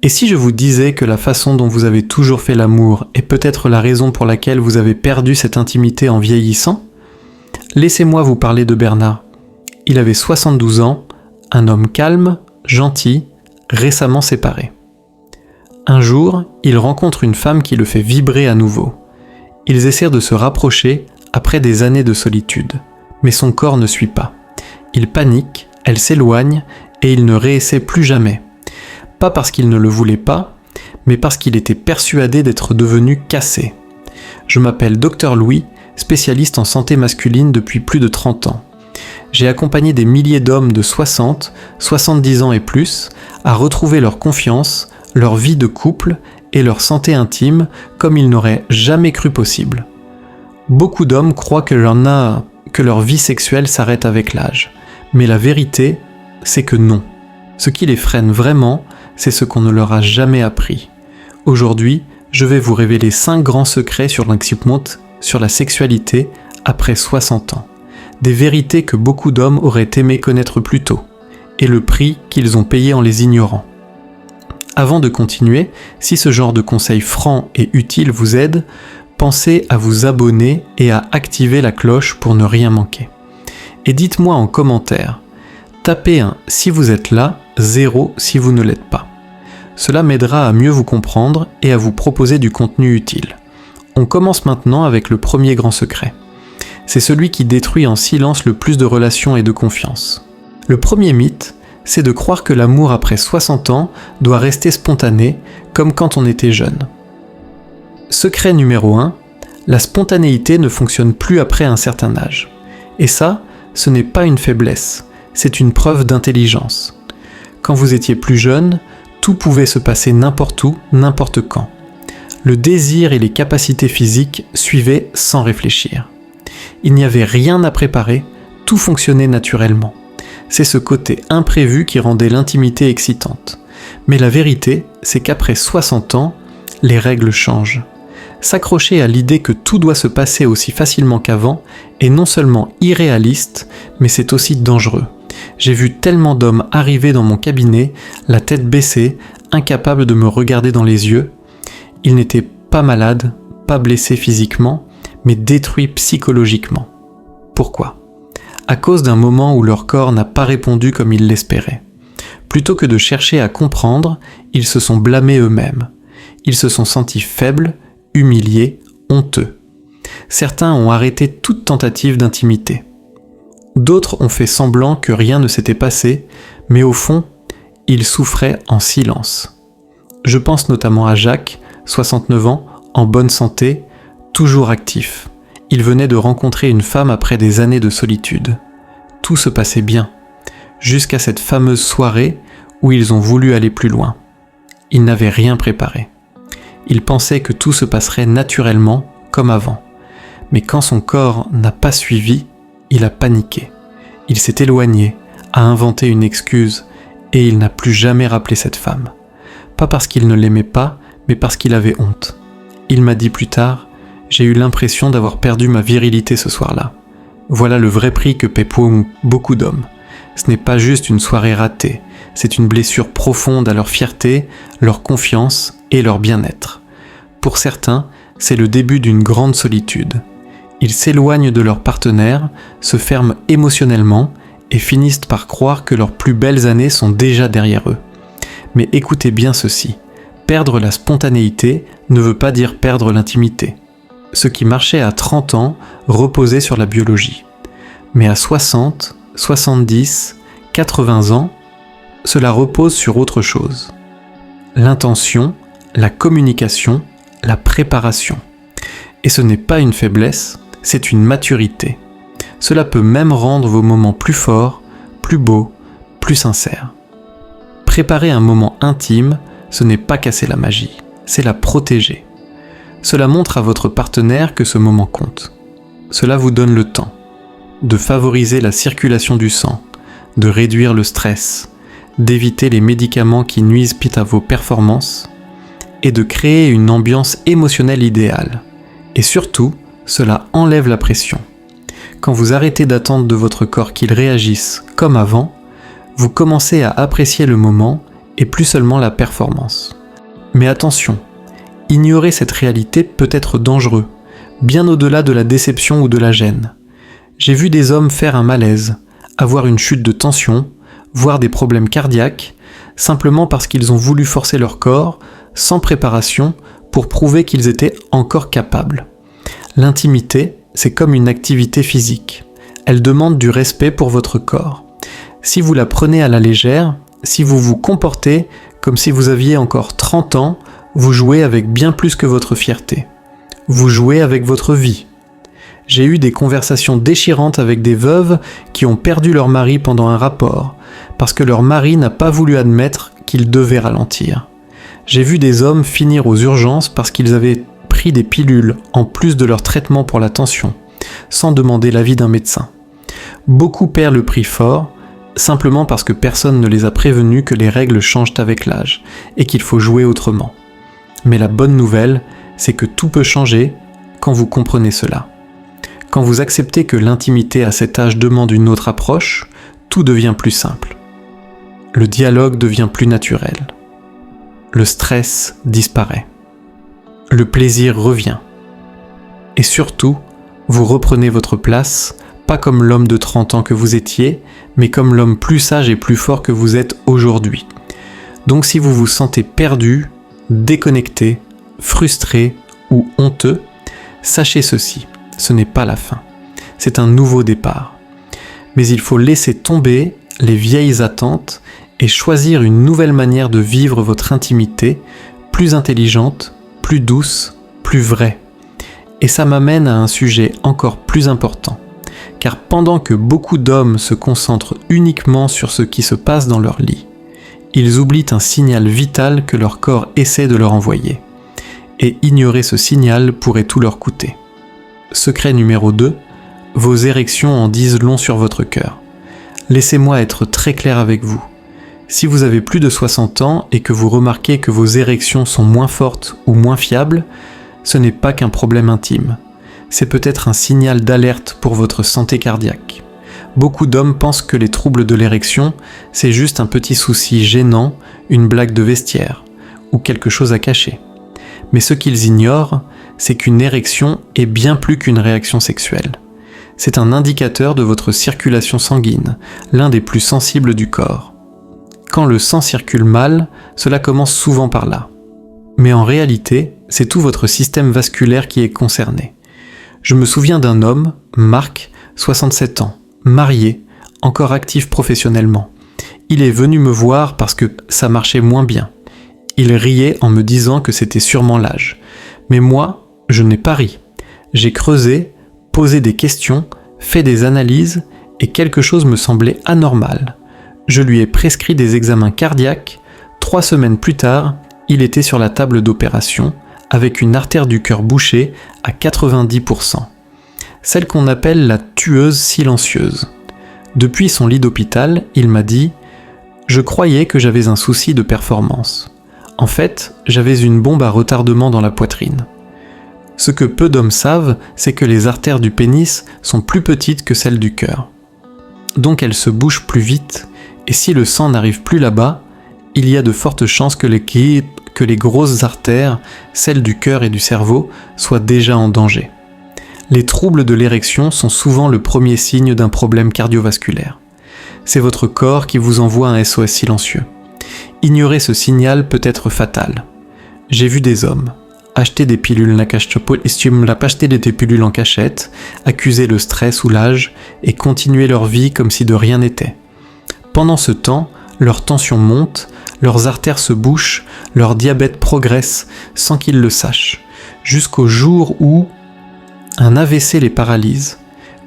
Et si je vous disais que la façon dont vous avez toujours fait l'amour est peut-être la raison pour laquelle vous avez perdu cette intimité en vieillissant? Laissez-moi vous parler de Bernard. Il avait 72 ans, un homme calme, gentil, récemment séparé. Un jour, il rencontre une femme qui le fait vibrer à nouveau. Ils essaient de se rapprocher après des années de solitude, mais son corps ne suit pas. Il panique, elle s'éloigne et il ne réessaie plus jamais. Pas parce qu'il ne le voulait pas, mais parce qu'il était persuadé d'être devenu cassé. Je m'appelle Dr Louis, spécialiste en santé masculine depuis plus de 30 ans. J'ai accompagné des milliers d'hommes de 60, 70 ans et plus à retrouver leur confiance, leur vie de couple et leur santé intime comme ils n'auraient jamais cru possible. Beaucoup d'hommes croient que leur vie sexuelle s'arrête avec l'âge, mais la vérité, c'est que non. Ce qui les freine vraiment, c'est ce qu'on ne leur a jamais appris. Aujourd'hui, je vais vous révéler 5 grands secrets sur la sexualité après 60 ans. Des vérités que beaucoup d'hommes auraient aimé connaître plus tôt, et le prix qu'ils ont payé en les ignorant. Avant de continuer, si ce genre de conseils francs et utiles vous aide, pensez à vous abonner et à activer la cloche pour ne rien manquer. Et dites-moi en commentaire, tapez un si vous êtes là, 0 si vous ne l'êtes pas. Cela m'aidera à mieux vous comprendre et à vous proposer du contenu utile. On commence maintenant avec le premier grand secret. C'est celui qui détruit en silence le plus de relations et de confiance. Le premier mythe, c'est de croire que l'amour après 60 ans doit rester spontané, comme quand on était jeune. Secret numéro 1, la spontanéité ne fonctionne plus après un certain âge. Et ça, ce n'est pas une faiblesse, c'est une preuve d'intelligence. Quand vous étiez plus jeune, tout pouvait se passer n'importe où, n'importe quand. Le désir et les capacités physiques suivaient sans réfléchir. Il n'y avait rien à préparer, tout fonctionnait naturellement. C'est ce côté imprévu qui rendait l'intimité excitante. Mais la vérité, c'est qu'après 60 ans, les règles changent. S'accrocher à l'idée que tout doit se passer aussi facilement qu'avant est non seulement irréaliste, mais c'est aussi dangereux. J'ai vu tellement d'hommes arriver dans mon cabinet, la tête baissée, incapables de me regarder dans les yeux. Ils n'étaient pas malades, pas blessés physiquement, mais détruits psychologiquement. Pourquoi ? À cause d'un moment où leur corps n'a pas répondu comme ils l'espéraient. Plutôt que de chercher à comprendre, ils se sont blâmés eux-mêmes. Ils se sont sentis faibles, humiliés, honteux. Certains ont arrêté toute tentative d'intimité. D'autres ont fait semblant que rien ne s'était passé, mais au fond, ils souffraient en silence. Je pense notamment à Jacques, 69 ans, en bonne santé, toujours actif. Il venait de rencontrer une femme après des années de solitude. Tout se passait bien, jusqu'à cette fameuse soirée où ils ont voulu aller plus loin. Ils n'avaient rien préparé. Ils pensaient que tout se passerait naturellement, comme avant. Mais quand son corps n'a pas suivi, il a paniqué. Il s'est éloigné, a inventé une excuse, et il n'a plus jamais rappelé cette femme. Pas parce qu'il ne l'aimait pas, mais parce qu'il avait honte. Il m'a dit plus tard: j'ai eu l'impression d'avoir perdu ma virilité ce soir-là. Voilà le vrai prix que paient beaucoup d'hommes. Ce n'est pas juste une soirée ratée, c'est une blessure profonde à leur fierté, leur confiance et leur bien-être. Pour certains, c'est le début d'une grande solitude. Ils s'éloignent de leur partenaire, se ferment émotionnellement et finissent par croire que leurs plus belles années sont déjà derrière eux. Mais écoutez bien ceci, perdre la spontanéité ne veut pas dire perdre l'intimité. Ce qui marchait à 30 ans reposait sur la biologie. Mais à 60, 70, 80 ans, cela repose sur autre chose. L'intention, la communication, la préparation. Et ce n'est pas une faiblesse, c'est une maturité. Cela peut même rendre vos moments plus forts, plus beaux, plus sincères. Préparer un moment intime, ce n'est pas casser la magie, c'est la protéger. Cela montre à votre partenaire que ce moment compte. Cela vous donne le temps de favoriser la circulation du sang, de réduire le stress, d'éviter les médicaments qui nuisent à vos performances et de créer une ambiance émotionnelle idéale. Et surtout, cela enlève la pression. Quand vous arrêtez d'attendre de votre corps qu'il réagisse comme avant, vous commencez à apprécier le moment et plus seulement la performance. Mais attention, ignorer cette réalité peut être dangereux, bien au-delà de la déception ou de la gêne. J'ai vu des hommes faire un malaise, avoir une chute de tension, voire des problèmes cardiaques, simplement parce qu'ils ont voulu forcer leur corps, sans préparation, pour prouver qu'ils étaient encore capables. L'intimité, c'est comme une activité physique. Elle demande du respect pour votre corps. Si vous la prenez à la légère, si vous vous comportez comme si vous aviez encore 30 ans, vous jouez avec bien plus que votre fierté. Vous jouez avec votre vie. J'ai eu des conversations déchirantes avec des veuves qui ont perdu leur mari pendant un rapport, parce que leur mari n'a pas voulu admettre qu'il devait ralentir. J'ai vu des hommes finir aux urgences parce qu'ils avaient pris des pilules en plus de leur traitement pour la tension, sans demander l'avis d'un médecin. Beaucoup perdent le prix fort, simplement parce que personne ne les a prévenus que les règles changent avec l'âge, et qu'il faut jouer autrement. Mais la bonne nouvelle, c'est que tout peut changer quand vous comprenez cela. Quand vous acceptez que l'intimité à cet âge demande une autre approche, tout devient plus simple. Le dialogue devient plus naturel. Le stress disparaît. Le plaisir revient. Et surtout, vous reprenez votre place, pas comme l'homme de 30 ans que vous étiez, mais comme l'homme plus sage et plus fort que vous êtes aujourd'hui. Donc si vous vous sentez perdu, déconnecté, frustré ou honteux, sachez ceci, ce n'est pas la fin. C'est un nouveau départ. Mais il faut laisser tomber les vieilles attentes et choisir une nouvelle manière de vivre votre intimité, plus intelligente, plus douce, plus vraie. Et ça m'amène à un sujet encore plus important. Car pendant que beaucoup d'hommes se concentrent uniquement sur ce qui se passe dans leur lit, ils oublient un signal vital que leur corps essaie de leur envoyer. Et ignorer ce signal pourrait tout leur coûter. Secret numéro 2, vos érections en disent long sur votre cœur. Laissez-moi être très clair avec vous. Si vous avez plus de 60 ans et que vous remarquez que vos érections sont moins fortes ou moins fiables, ce n'est pas qu'un problème intime. C'est peut-être un signal d'alerte pour votre santé cardiaque. Beaucoup d'hommes pensent que les troubles de l'érection, c'est juste un petit souci gênant, une blague de vestiaire, ou quelque chose à cacher. Mais ce qu'ils ignorent, c'est qu'une érection est bien plus qu'une réaction sexuelle. C'est un indicateur de votre circulation sanguine, l'un des plus sensibles du corps. Quand le sang circule mal, cela commence souvent par là. Mais en réalité, c'est tout votre système vasculaire qui est concerné. Je me souviens d'un homme, Marc, 67 ans, marié, encore actif professionnellement. Il est venu me voir parce que ça marchait moins bien. Il riait en me disant que c'était sûrement l'âge. Mais moi, je n'ai pas ri. J'ai creusé, posé des questions, fait des analyses et quelque chose me semblait anormal. Je lui ai prescrit des examens cardiaques. 3 semaines plus tard, il était sur la table d'opération avec une artère du cœur bouchée à 90%. Celle qu'on appelle la tueuse silencieuse. Depuis son lit d'hôpital, il m'a dit « Je croyais que j'avais un souci de performance. En fait, j'avais une bombe à retardement dans la poitrine. » Ce que peu d'hommes savent, c'est que les artères du pénis sont plus petites que celles du cœur. Donc elles se bouchent plus vite, et si le sang n'arrive plus là-bas, il y a de fortes chances que les grosses artères, celles du cœur et du cerveau, soient déjà en danger. Les troubles de l'érection sont souvent le premier signe d'un problème cardiovasculaire. C'est votre corps qui vous envoie un SOS silencieux. Ignorer ce signal peut être fatal. J'ai vu des hommes acheter des pilules des pilules en cachette, accuser le stress ou l'âge et continuer leur vie comme si de rien n'était. Pendant ce temps, leur tension monte, leurs artères se bouchent, leur diabète progresse sans qu'ils le sachent, jusqu'au jour où un AVC les paralyse,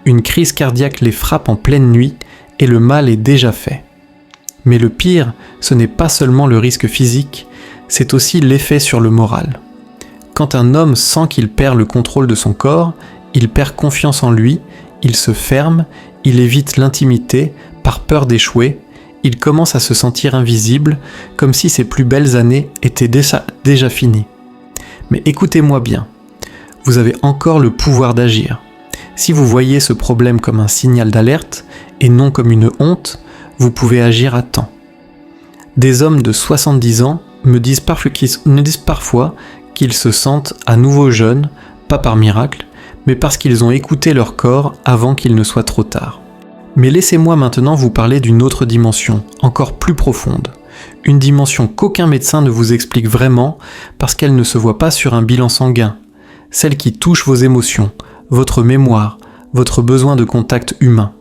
une crise cardiaque les frappe en pleine nuit et le mal est déjà fait. Mais le pire, ce n'est pas seulement le risque physique, c'est aussi l'effet sur le moral. Quand un homme sent qu'il perd le contrôle de son corps, il perd confiance en lui, il se ferme, il évite l'intimité par peur d'échouer, il commence à se sentir invisible, comme si ses plus belles années étaient déjà finies. Mais écoutez-moi bien, vous avez encore le pouvoir d'agir. Si vous voyez ce problème comme un signal d'alerte et non comme une honte, vous pouvez agir à temps. Des hommes de 70 ans me disent parfois qu'ils se sentent à nouveau jeunes, pas par miracle, mais parce qu'ils ont écouté leur corps avant qu'il ne soit trop tard. Mais laissez-moi maintenant vous parler d'une autre dimension, encore plus profonde. Une dimension qu'aucun médecin ne vous explique vraiment parce qu'elle ne se voit pas sur un bilan sanguin. Celle qui touche vos émotions, votre mémoire, votre besoin de contact humain.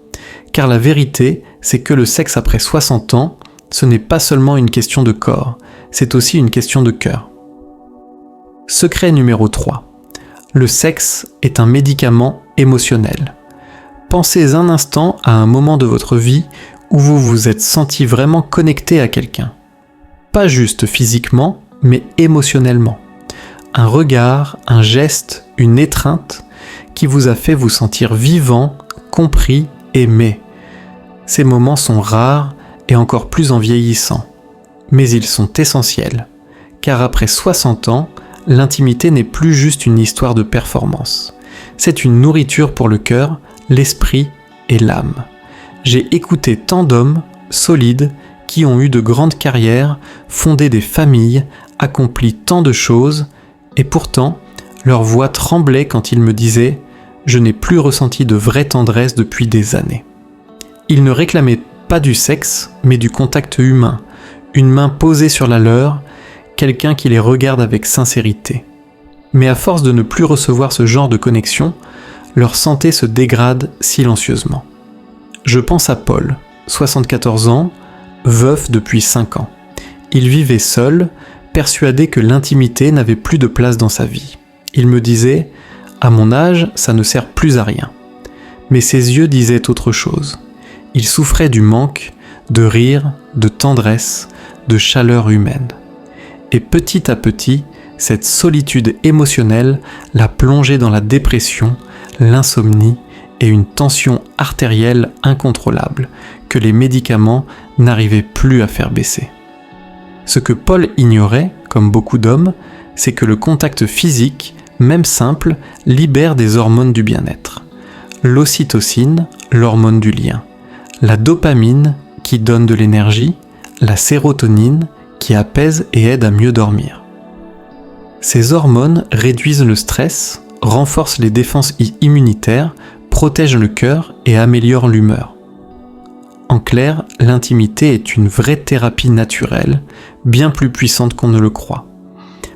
Car la vérité, c'est que le sexe après 60 ans, ce n'est pas seulement une question de corps, c'est aussi une question de cœur. Secret numéro 3. Le sexe est un médicament émotionnel. Pensez un instant à un moment de votre vie où vous vous êtes senti vraiment connecté à quelqu'un. Pas juste physiquement, mais émotionnellement. Un regard, un geste, une étreinte qui vous a fait vous sentir vivant, compris, aimé. Ces moments sont rares et encore plus en vieillissant. Mais ils sont essentiels, car après 60 ans, l'intimité n'est plus juste une histoire de performance. C'est une nourriture pour le cœur, l'esprit et l'âme. J'ai écouté tant d'hommes solides qui ont eu de grandes carrières, fondé des familles, accompli tant de choses, et pourtant, leur voix tremblait quand ils me disaient « Je n'ai plus ressenti de vraie tendresse depuis des années ». Ils ne réclamaient pas du sexe, mais du contact humain, une main posée sur la leur, quelqu'un qui les regarde avec sincérité. Mais à force de ne plus recevoir ce genre de connexion, leur santé se dégrade silencieusement. Je pense à Paul, 74 ans, veuf depuis 5 ans. Il vivait seul, persuadé que l'intimité n'avait plus de place dans sa vie. Il me disait « À mon âge, ça ne sert plus à rien ». Mais ses yeux disaient autre chose. Il souffrait du manque, de rire, de tendresse, de chaleur humaine. Et petit à petit, cette solitude émotionnelle l'a plongé dans la dépression, l'insomnie et une tension artérielle incontrôlable que les médicaments n'arrivaient plus à faire baisser. Ce que Paul ignorait, comme beaucoup d'hommes, c'est que le contact physique, même simple, libère des hormones du bien-être. L'ocytocine, l'hormone du lien. La dopamine, qui donne de l'énergie. La sérotonine, qui apaise et aide à mieux dormir. Ces hormones réduisent le stress, renforcent les défenses immunitaires, protègent le cœur et améliorent l'humeur. En clair, l'intimité est une vraie thérapie naturelle, bien plus puissante qu'on ne le croit.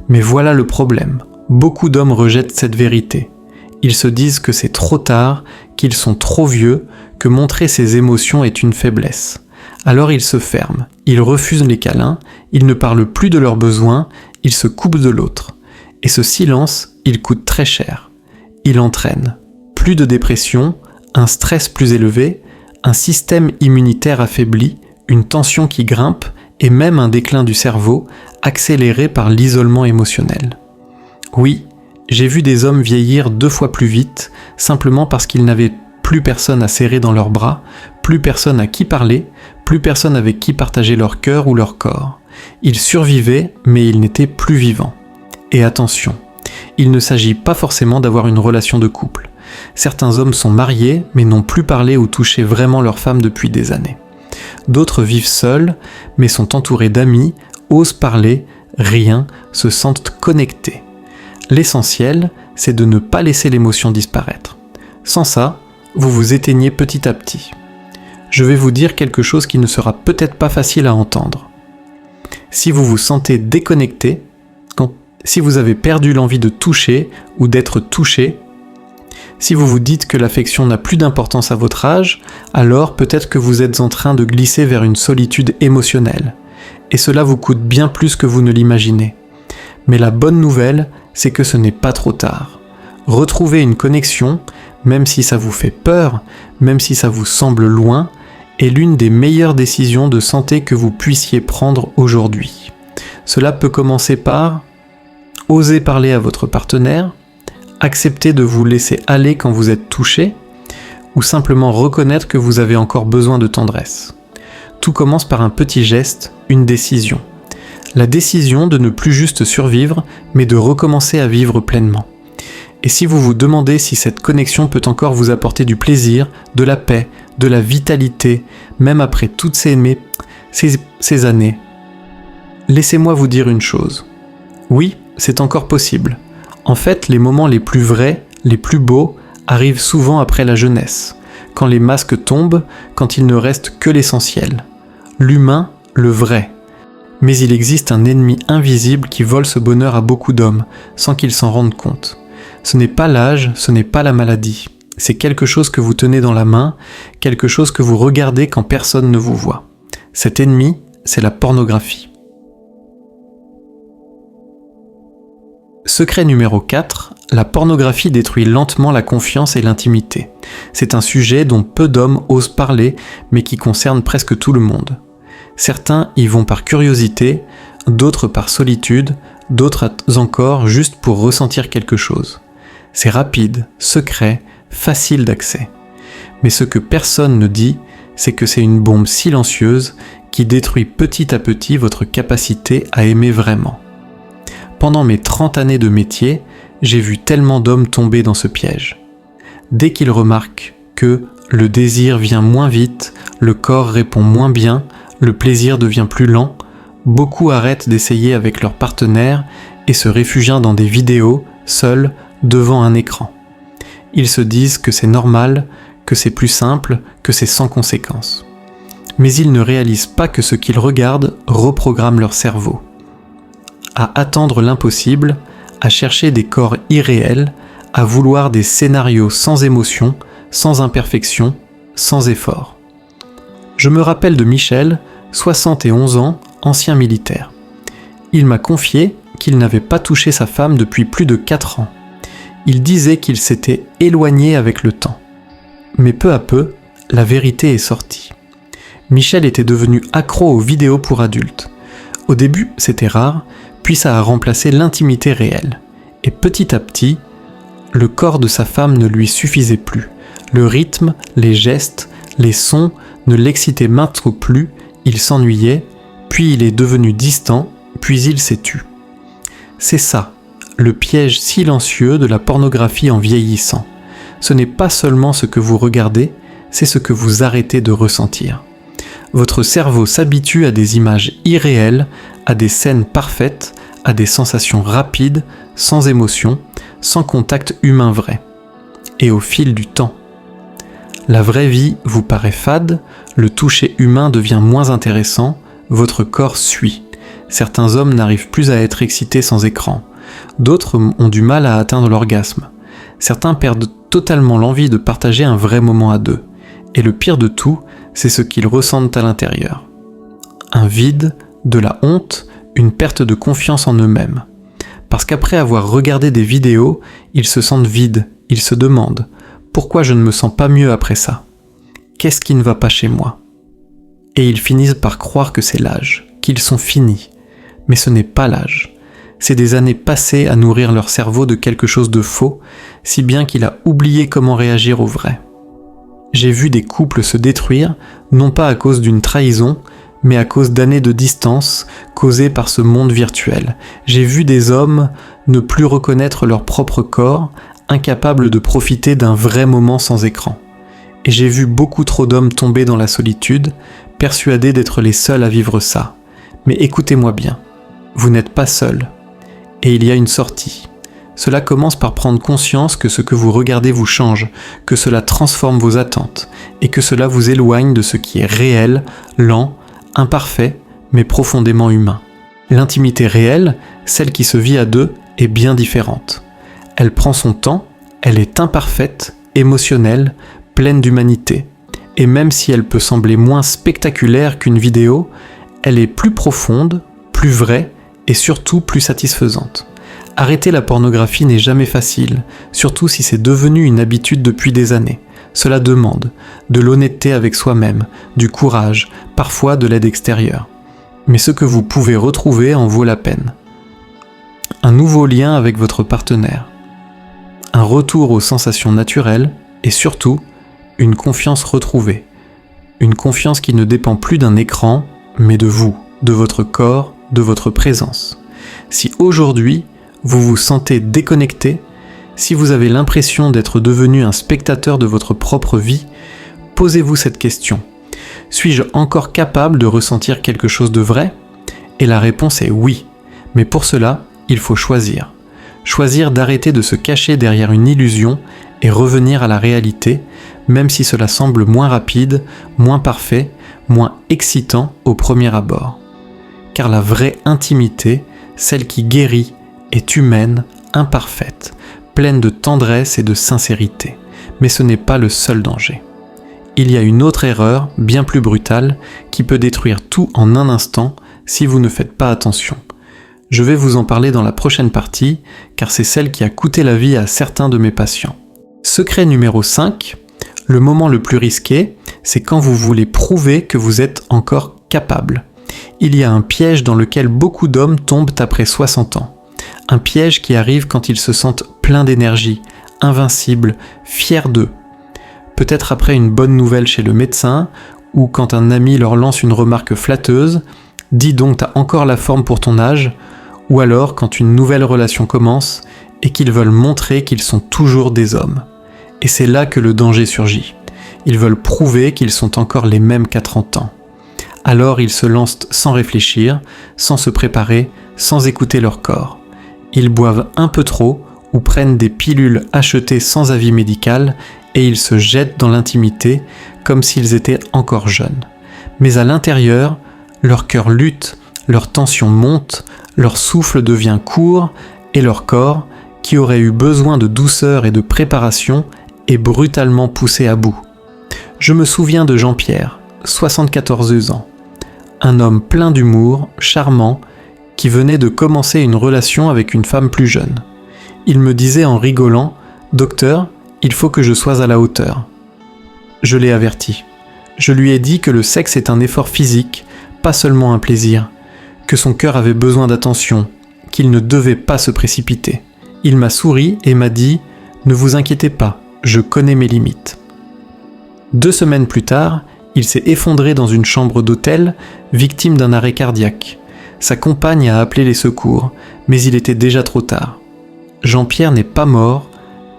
Mais voilà le problème, beaucoup d'hommes rejettent cette vérité. Ils se disent que c'est trop tard, qu'ils sont trop vieux, que montrer ses émotions est une faiblesse. Alors ils se ferment, ils refusent les câlins, ils ne parlent plus de leurs besoins, ils se coupent de l'autre. Et ce silence, il coûte très cher. Il entraîne plus de dépression, un stress plus élevé, un système immunitaire affaibli, une tension qui grimpe et même un déclin du cerveau accéléré par l'isolement émotionnel. Oui, j'ai vu des hommes vieillir 2 fois plus vite, simplement parce qu'ils n'avaient plus personne à serrer dans leurs bras, plus personne à qui parler, plus personne avec qui partager leur cœur ou leur corps. Ils survivaient, mais ils n'étaient plus vivants. Et attention, il ne s'agit pas forcément d'avoir une relation de couple. Certains hommes sont mariés, mais n'ont plus parlé ou touché vraiment leur femme depuis des années. D'autres vivent seuls, mais sont entourés d'amis, osent parler, rien, se sentent connectés. L'essentiel, c'est de ne pas laisser l'émotion disparaître. Sans ça, vous vous éteignez petit à petit. Je vais vous dire quelque chose qui ne sera peut-être pas facile à entendre. Si vous vous sentez déconnecté, si vous avez perdu l'envie de toucher ou d'être touché, si vous vous dites que l'affection n'a plus d'importance à votre âge, alors peut-être que vous êtes en train de glisser vers une solitude émotionnelle. Et cela vous coûte bien plus que vous ne l'imaginez. Mais la bonne nouvelle, c'est que ce n'est pas trop tard. Retrouver une connexion, même si ça vous fait peur, même si ça vous semble loin, est l'une des meilleures décisions de santé que vous puissiez prendre aujourd'hui. Cela peut commencer par oser parler à votre partenaire, accepter de vous laisser aller quand vous êtes touché, ou simplement reconnaître que vous avez encore besoin de tendresse. Tout commence par un petit geste, une décision. La décision de ne plus juste survivre, mais de recommencer à vivre pleinement. Et si vous vous demandez si cette connexion peut encore vous apporter du plaisir, de la paix, de la vitalité, même après toutes ces années, Laissez-moi vous dire une chose. Oui, c'est encore possible. En fait, les moments les plus vrais, les plus beaux, arrivent souvent après la jeunesse, quand les masques tombent, quand il ne reste que l'essentiel. L'humain, le vrai. Mais il existe un ennemi invisible qui vole ce bonheur à beaucoup d'hommes, sans qu'ils s'en rendent compte. Ce n'est pas l'âge, ce n'est pas la maladie. C'est quelque chose que vous tenez dans la main, quelque chose que vous regardez quand personne ne vous voit. Cet ennemi, c'est la pornographie. Secret numéro 4, la pornographie détruit lentement la confiance et l'intimité. C'est un sujet dont peu d'hommes osent parler, mais qui concerne presque tout le monde. Certains y vont par curiosité, d'autres par solitude, d'autres encore juste pour ressentir quelque chose. C'est rapide, secret, facile d'accès. Mais ce que personne ne dit, c'est que c'est une bombe silencieuse qui détruit petit à petit votre capacité à aimer vraiment. Pendant mes 30 années de métier, j'ai vu tellement d'hommes tomber dans ce piège. Dès qu'ils remarquent que le désir vient moins vite, le corps répond moins bien, le plaisir devient plus lent, beaucoup arrêtent d'essayer avec leur partenaire et se réfugient dans des vidéos, seuls, devant un écran. Ils se disent que c'est normal, que c'est plus simple, que c'est sans conséquence. Mais ils ne réalisent pas que ce qu'ils regardent reprogramme leur cerveau. À attendre l'impossible, à chercher des corps irréels, à vouloir des scénarios sans émotion, sans imperfection, sans effort. Je me rappelle de Michel, 71 ans, ancien militaire. Il m'a confié qu'il n'avait pas touché sa femme depuis plus de 4 ans. Il disait qu'il s'était éloigné avec le temps. Mais peu à peu, la vérité est sortie. Michel était devenu accro aux vidéos pour adultes. Au début, c'était rare, puis ça a remplacé l'intimité réelle. Et petit à petit, le corps de sa femme ne lui suffisait plus. Le rythme, les gestes, les sons ne l'excitaient maintenant plus, il s'ennuyait, puis il est devenu distant, puis il s'est tu. C'est ça, le piège silencieux de la pornographie en vieillissant. Ce n'est pas seulement ce que vous regardez, c'est ce que vous arrêtez de ressentir. Votre cerveau s'habitue à des images irréelles, à des scènes parfaites, à des sensations rapides, sans émotion, sans contact humain vrai. Et au fil du temps, la vraie vie vous paraît fade, le toucher humain devient moins intéressant, votre corps suit. Certains hommes n'arrivent plus à être excités sans écran. D'autres ont du mal à atteindre l'orgasme. Certains perdent totalement l'envie de partager un vrai moment à deux. Et le pire de tout, c'est ce qu'ils ressentent à l'intérieur. Un vide, de la honte, une perte de confiance en eux-mêmes. Parce qu'après avoir regardé des vidéos, ils se sentent vides, ils se demandent « Pourquoi je ne me sens pas mieux après ça ? Qu'est-ce qui ne va pas chez moi ?» Et ils finissent par croire que c'est l'âge, qu'ils sont finis. Mais ce n'est pas l'âge. C'est des années passées à nourrir leur cerveau de quelque chose de faux, si bien qu'il a oublié comment réagir au vrai. J'ai vu des couples se détruire, non pas à cause d'une trahison, mais à cause d'années de distance causées par ce monde virtuel. J'ai vu des hommes ne plus reconnaître leur propre corps, incapables de profiter d'un vrai moment sans écran. Et j'ai vu beaucoup trop d'hommes tomber dans la solitude, persuadés d'être les seuls à vivre ça. Mais écoutez-moi bien, vous n'êtes pas seuls. Et il y a une sortie. Cela commence par prendre conscience que ce que vous regardez vous change, que cela transforme vos attentes, et que cela vous éloigne de ce qui est réel, lent, imparfait, mais profondément humain. L'intimité réelle, celle qui se vit à deux, est bien différente. Elle prend son temps, elle est imparfaite, émotionnelle, pleine d'humanité. Et même si elle peut sembler moins spectaculaire qu'une vidéo, elle est plus profonde, plus vraie et surtout plus satisfaisante. Arrêter la pornographie n'est jamais facile, surtout si c'est devenu une habitude depuis des années. Cela demande de l'honnêteté avec soi-même, du courage, parfois de l'aide extérieure. Mais ce que vous pouvez retrouver en vaut la peine. Un nouveau lien avec votre partenaire. Un retour aux sensations naturelles et surtout, une confiance retrouvée. Une confiance qui ne dépend plus d'un écran, mais de vous, de votre corps, de votre présence. Si aujourd'hui, vous vous sentez déconnecté, si vous avez l'impression d'être devenu un spectateur de votre propre vie, posez-vous cette question. Suis-je encore capable de ressentir quelque chose de vrai ? Et la réponse est oui. Mais pour cela, il faut choisir. Choisir d'arrêter de se cacher derrière une illusion et revenir à la réalité, même si cela semble moins rapide, moins parfait, moins excitant au premier abord. Car la vraie intimité, celle qui guérit, est humaine, imparfaite, pleine de tendresse et de sincérité. Mais ce n'est pas le seul danger. Il y a une autre erreur, bien plus brutale, qui peut détruire tout en un instant si vous ne faites pas attention. Je vais vous en parler dans la prochaine partie, car c'est celle qui a coûté la vie à certains de mes patients. Secret numéro 5, le moment le plus risqué, c'est quand vous voulez prouver que vous êtes encore capable. Il y a un piège dans lequel beaucoup d'hommes tombent après 60 ans. Un piège qui arrive quand ils se sentent pleins d'énergie, invincibles, fiers d'eux. Peut-être après une bonne nouvelle chez le médecin, ou quand un ami leur lance une remarque flatteuse, « Dis donc, t'as encore la forme pour ton âge », ou alors quand une nouvelle relation commence et qu'ils veulent montrer qu'ils sont toujours des hommes. Et c'est là que le danger surgit. Ils veulent prouver qu'ils sont encore les mêmes qu'à 30 ans. Alors ils se lancent sans réfléchir, sans se préparer, sans écouter leur corps. Ils boivent un peu trop ou prennent des pilules achetées sans avis médical et ils se jettent dans l'intimité comme s'ils étaient encore jeunes. Mais à l'intérieur, leur cœur lutte, leur tension monte, leur souffle devient court et leur corps, qui aurait eu besoin de douceur et de préparation, est brutalement poussé à bout. Je me souviens de Jean-Pierre, 74 ans, un homme plein d'humour, charmant, qui venait de commencer une relation avec une femme plus jeune. Il me disait en rigolant « Docteur, il faut que je sois à la hauteur ». Je l'ai averti. Je lui ai dit que le sexe est un effort physique, pas seulement un plaisir, que son cœur avait besoin d'attention, qu'il ne devait pas se précipiter. Il m'a souri et m'a dit « Ne vous inquiétez pas, je connais mes limites ». 2 semaines plus tard, il s'est effondré dans une chambre d'hôtel, victime d'un arrêt cardiaque. Sa compagne a appelé les secours, mais il était déjà trop tard. Jean-Pierre n'est pas mort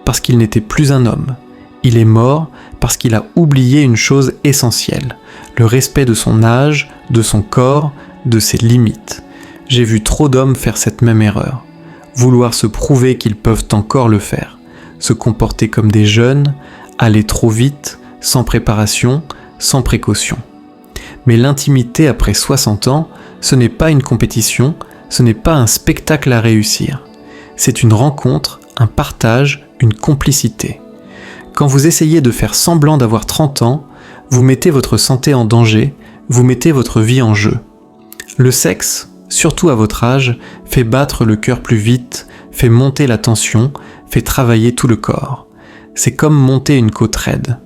parce qu'il n'était plus un homme. Il est mort parce qu'il a oublié une chose essentielle, le respect de son âge, de son corps, de ses limites. J'ai vu trop d'hommes faire cette même erreur. Vouloir se prouver qu'ils peuvent encore le faire. Se comporter comme des jeunes, aller trop vite, sans préparation, sans précaution. Mais l'intimité après 60 ans, ce n'est pas une compétition, ce n'est pas un spectacle à réussir. C'est une rencontre, un partage, une complicité. Quand vous essayez de faire semblant d'avoir 30 ans, vous mettez votre santé en danger, vous mettez votre vie en jeu. Le sexe, surtout à votre âge, fait battre le cœur plus vite, fait monter la tension, fait travailler tout le corps. C'est comme monter une côte raide.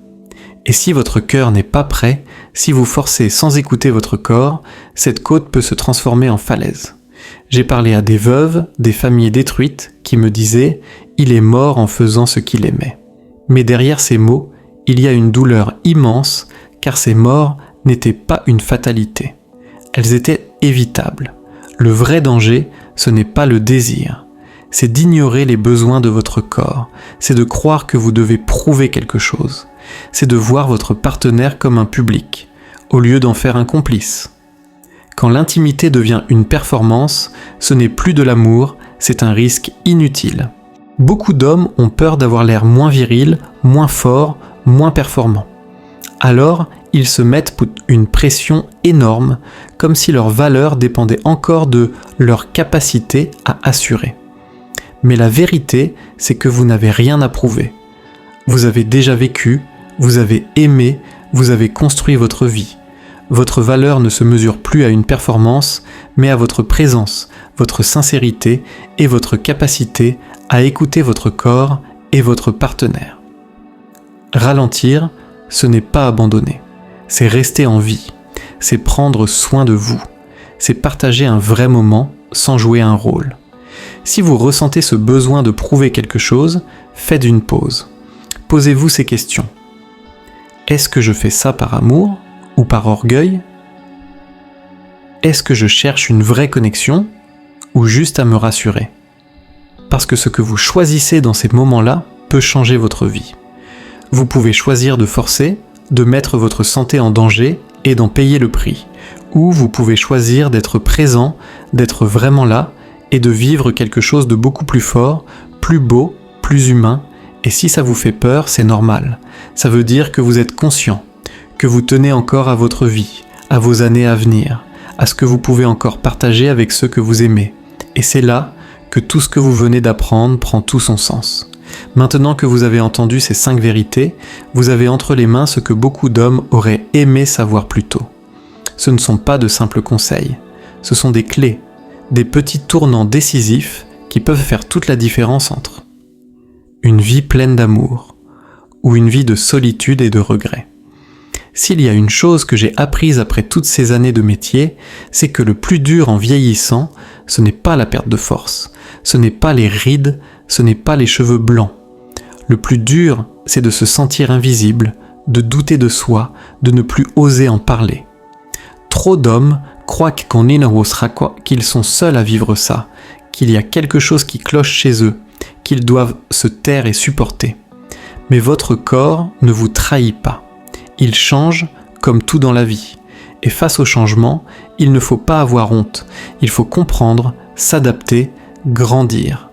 Et si votre cœur n'est pas prêt, si vous forcez sans écouter votre corps, cette côte peut se transformer en falaise. J'ai parlé à des veuves, des familles détruites, qui me disaient « Il est mort en faisant ce qu'il aimait ». Mais derrière ces mots, il y a une douleur immense, car ces morts n'étaient pas une fatalité. Elles étaient évitables. Le vrai danger, ce n'est pas le désir. C'est d'ignorer les besoins de votre corps. C'est de croire que vous devez prouver quelque chose. C'est de voir votre partenaire comme un public, au lieu d'en faire un complice. Quand l'intimité devient une performance, ce n'est plus de l'amour, c'est un risque inutile. Beaucoup d'hommes ont peur d'avoir l'air moins viril, moins fort, moins performant. Alors, ils se mettent une pression énorme, comme si leur valeur dépendait encore de leur capacité à assurer. Mais la vérité, c'est que vous n'avez rien à prouver. Vous avez déjà vécu, vous avez aimé, vous avez construit votre vie. Votre valeur ne se mesure plus à une performance, mais à votre présence, votre sincérité et votre capacité à écouter votre corps et votre partenaire. Ralentir, ce n'est pas abandonner, c'est rester en vie, c'est prendre soin de vous, c'est partager un vrai moment sans jouer un rôle. Si vous ressentez ce besoin de prouver quelque chose, faites une pause. Posez-vous ces questions. Est-ce que je fais ça par amour ou par orgueil ? Est-ce que je cherche une vraie connexion ou juste à me rassurer ? Parce que ce que vous choisissez dans ces moments-là peut changer votre vie. Vous pouvez choisir de forcer, de mettre votre santé en danger et d'en payer le prix. ou vous pouvez choisir d'être présent, d'être vraiment là, et de vivre quelque chose de beaucoup plus fort, plus beau, plus humain, et si ça vous fait peur, c'est normal. Ça veut dire que vous êtes conscient, que vous tenez encore à votre vie, à vos années à venir, à ce que vous pouvez encore partager avec ceux que vous aimez. Et c'est là que tout ce que vous venez d'apprendre prend tout son sens. Maintenant que vous avez entendu ces 5 vérités, vous avez entre les mains ce que beaucoup d'hommes auraient aimé savoir plus tôt. Ce ne sont pas de simples conseils, ce sont des clés, des petits tournants décisifs qui peuvent faire toute la différence entre une vie pleine d'amour ou une vie de solitude et de regret. S'il y a une chose que j'ai apprise après toutes ces années de métier, c'est que le plus dur en vieillissant, ce n'est pas la perte de force, ce n'est pas les rides, ce n'est pas les cheveux blancs. Le plus dur, c'est de se sentir invisible, de douter de soi, de ne plus oser en parler. Trop d'hommes croient qu'ils sont seuls à vivre ça, qu'il y a quelque chose qui cloche chez eux, qu'ils doivent se taire et supporter. Mais votre corps ne vous trahit pas. Il change comme tout dans la vie. Et face au changement, il ne faut pas avoir honte. Il faut comprendre, s'adapter, grandir.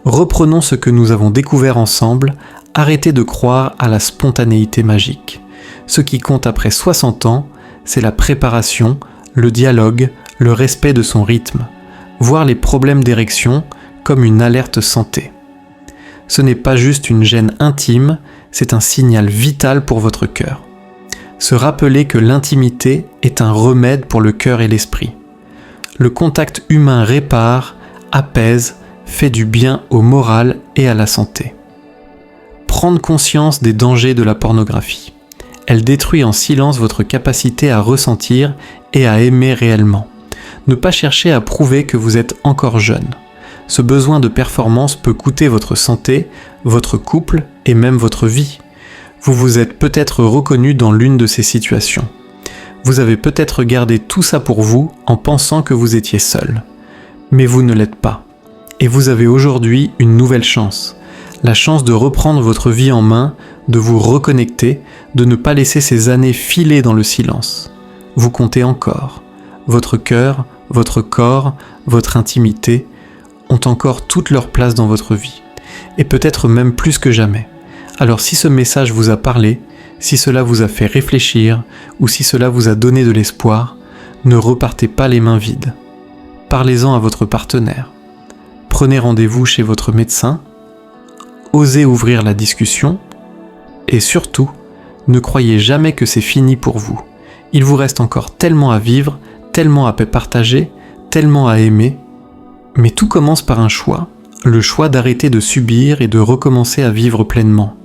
Reprenons ce que nous avons découvert ensemble, arrêtez de croire à la spontanéité magique. Ce qui compte après 60 ans, c'est la préparation, le dialogue, le respect de son rythme. Voir les problèmes d'érection comme une alerte santé. Ce n'est pas juste une gêne intime, c'est un signal vital pour votre cœur. Se rappeler que l'intimité est un remède pour le cœur et l'esprit. Le contact humain répare, apaise, fait du bien au moral et à la santé. Prendre conscience des dangers de la pornographie. Elle détruit en silence votre capacité à ressentir et à aimer réellement. Ne pas chercher à prouver que vous êtes encore jeune. Ce besoin de performance peut coûter votre santé, votre couple et même votre vie. Vous vous êtes peut-être reconnu dans l'une de ces situations. Vous avez peut-être gardé tout ça pour vous en pensant que vous étiez seul. Mais vous ne l'êtes pas. Et vous avez aujourd'hui une nouvelle chance. La chance de reprendre votre vie en main, de vous reconnecter, de ne pas laisser ces années filer dans le silence. Vous comptez encore. Votre cœur, votre corps, votre intimité ont encore toute leur place dans votre vie. Et peut-être même plus que jamais. Alors si ce message vous a parlé, si cela vous a fait réfléchir, ou si cela vous a donné de l'espoir, ne repartez pas les mains vides. Parlez-en à votre partenaire. Prenez rendez-vous chez votre médecin. Osez ouvrir la discussion. Et surtout, ne croyez jamais que c'est fini pour vous. Il vous reste encore tellement à vivre, tellement à partager, tellement à aimer. Mais tout commence par un choix, le choix d'arrêter de subir et de recommencer à vivre pleinement.